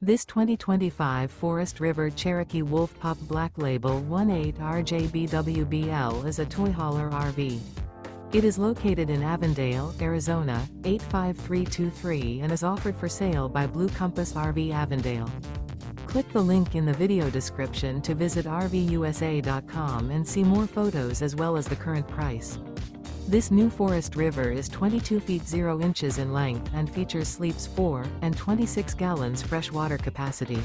This 2025 Forest River Cherokee Wolf Pup Black Label 18RJBWBL is a toy hauler RV. It is located in Avondale, Arizona, 85323 and is offered for sale by Blue Compass RV Avondale. Click the link in the video description to visit RVUSA.com and see more photos as well as the current price. This new Forest River is 22 feet 0 inches in length and features sleeps 4 and 26 gallons fresh water capacity.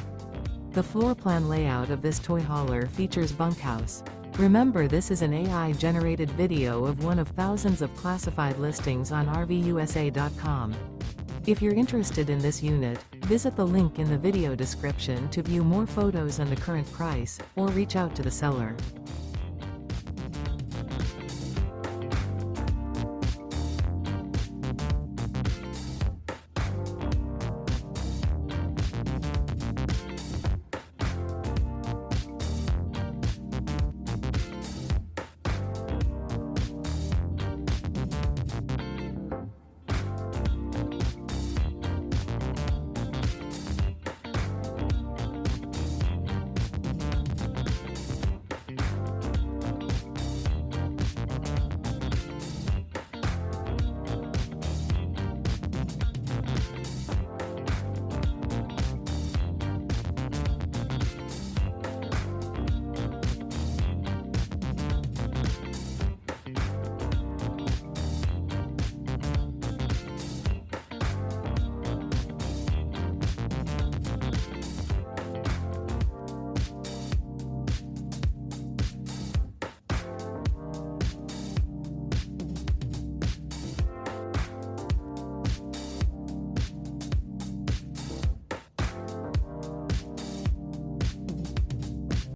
The floor plan layout of this toy hauler features bunkhouse. Remember, this is an AI-generated video of one of thousands of classified listings on RVUSA.com. If you're interested in this unit, visit the link in the video description to view more photos and the current price, or reach out to the seller.